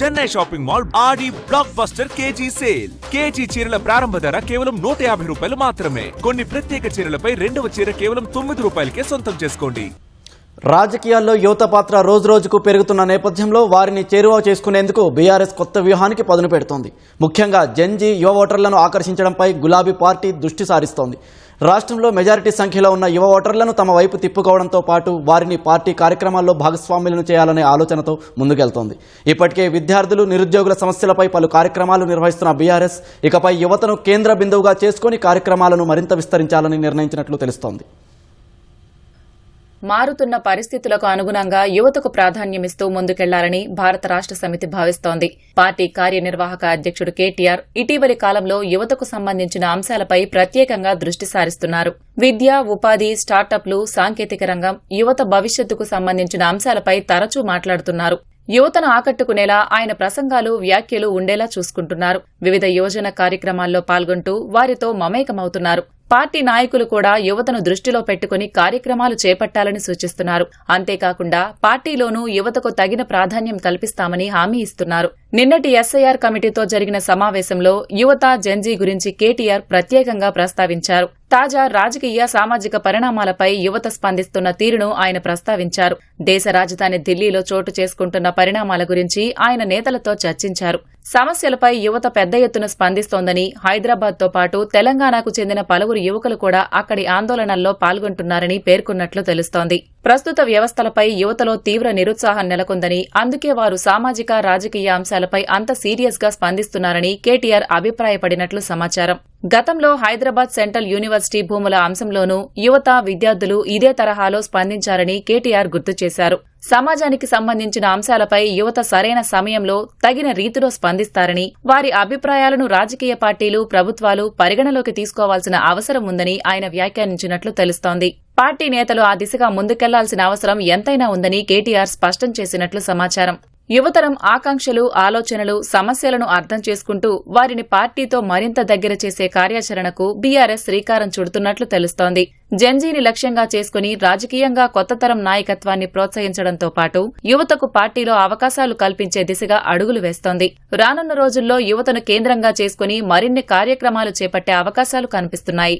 Chennai shopping mall Aadi blockbuster KG sale. KG చీరల ప్రారంభ ధర కేవలం 150 రూపాయలు మాత్రమే. కొన్ని ప్రత్యేక చీరలపై రెండవ చీర కేవలం 9 రూపాయలకే సొంతం చేసుకోండి. రాజకీయాల్లో యువత పాత్ర రోజురోజుకు పెరుగుతున్న నేపథ్యంలో వారిని చేరువ చేసుకునేందుకు బీఆర్ఎస్ కొత్త వ్యూహానికి పదును పెడుతోంది. ముఖ్యంగా జెన్జీ యువ ఓటర్లను ఆకర్షించడంపై గులాబీ పార్టీ దృష్టి సారిస్తోంది. రాష్ట్రంలో మెజారిటీ సంఖ్యలో ఉన్న యువ ఓటర్లను తమ వైపు తిప్పుకోవడంతో పాటు వారిని పార్టీ కార్యక్రమాల్లో భాగస్వాములను చేయాలనే ఆలోచనతో ముందుకెళ్తోంది. ఇప్పటికే విద్యార్థులు, నిరుద్యోగుల సమస్యలపై పలు కార్యక్రమాలు నిర్వహిస్తున్న బీఆర్ఎస్ ఇకపై యువతను కేంద్ర బిందువుగా చేసుకుని కార్యక్రమాలను మరింత విస్తరించాలని నిర్ణయించినట్లు తెలుస్తోంది. మారుతున్న పరిస్థితులకు అనుగుణంగా యువతకు ప్రాధాన్యమిస్తూ ముందుకెళ్లాలని భారత రాష్ట్ర సమితి భావిస్తోంది. పార్టీ కార్యనిర్వాహక అధ్యక్షుడు కేటీఆర్ ఇటీవలి కాలంలో యువతకు సంబంధించిన అంశాలపై ప్రత్యేకంగా దృష్టి సారిస్తున్నారు. విద్య, ఉపాధి, స్టార్టప్లు, సాంకేతిక రంగం, యువత భవిష్యత్తుకు సంబంధించిన అంశాలపై తరచూ మాట్లాడుతున్నారు. యువతను ఆకట్టుకునేలా ఆయన ప్రసంగాలు, వ్యాఖ్యలు ఉండేలా చూసుకుంటున్నారు. వివిధ యోజన కార్యక్రమాల్లో పాల్గొంటూ వారితో మమేకమవుతున్నారు. పార్టీ నాయకులు కూడా యువతను దృష్టిలో పెట్టుకుని కార్యక్రమాలు చేపట్టాలని సూచిస్తున్నారు. అంతేకాకుండా పార్టీలోనూ యువతకు తగిన ప్రాధాన్యం కల్పిస్తామని హామీ ఇస్తున్నారు. నిన్నటి ఎస్ఐఆర్ కమిటీతో జరిగిన సమావేశంలో యువత, జెన్జీ గురించి కేటీఆర్ ప్రత్యేకంగా ప్రస్తావించారు. తాజా రాజకీయ, సామాజిక పరిణామాలపై యువత స్పందిస్తున్న తీరును ఆయన ప్రస్తావించారు. దేశ రాజధాని ఢిల్లీలో చోటు చేసుకుంటున్న పరిణామాల గురించి ఆయన నేతలతో చర్చించారు. సమస్యలపై యువత పెద్ద ఎత్తున స్పందిస్తోందని, హైదరాబాద్తో పాటు తెలంగాణకు చెందిన పలువురు యువకులు కూడా అక్కడి ఆందోళనల్లో పాల్గొంటున్నారని పేర్కొన్నట్లు తెలుస్తోంది. ప్రస్తుత వ్యవస్థలపై యువతలో తీవ్ర నిరుత్సాహం నెలకొందని, అందుకే వారు సామాజిక, రాజకీయ అంశాలపై అంత సీరియస్ గా స్పందిస్తున్నారని కేటీఆర్ అభిప్రాయపడినట్లు సమాచారం. గతంలో హైదరాబాద్ సెంట్రల్ యూనివర్సిటీ భూముల అంశంలోనూ యువత, విద్యార్థులు ఇదే తరహాలో స్పందించారని కేటీఆర్ గుర్తు చేశారు. సమాజానికి సంబంధించిన అంశాలపై యువత సరైన సమయంలో తగిన రీతిలో స్పందిస్తారని, వారి అభిప్రాయాలను రాజకీయ పార్టీలు, ప్రభుత్వాలు పరిగణలోకి తీసుకోవాల్సిన అవసరం ఉందని ఆయన వ్యాఖ్యానించినట్లు తెలుస్తోంది. పార్టీ నేతలు ఆ దిశగా ముందుకెళ్లాల్సిన అవసరం ఎంతైనా ఉందని కేటీఆర్ స్పష్టం చేసినట్లు సమాచారం. యువతరం ఆకాంక్షలు, ఆలోచనలు, సమస్యలను అర్థం చేసుకుంటూ వారిని పార్టీతో మరింత దగ్గర చేసే కార్యాచరణకు బీఆర్ఎస్ శ్రీకారం చుడుతున్నట్లు తెలుస్తోంది. జెన్జీని లక్ష్యంగా చేసుకుని రాజకీయంగా కొత్త తరం నాయకత్వాన్ని ప్రోత్సహించడంతో పాటు యువతకు పార్టీలో అవకాశాలు కల్పించే దిశగా అడుగులు వేస్తోంది. రానున్న రోజుల్లో యువతను కేంద్రంగా చేసుకుని మరిన్ని కార్యక్రమాలు చేపట్టే అవకాశాలు కనిపిస్తున్నాయి.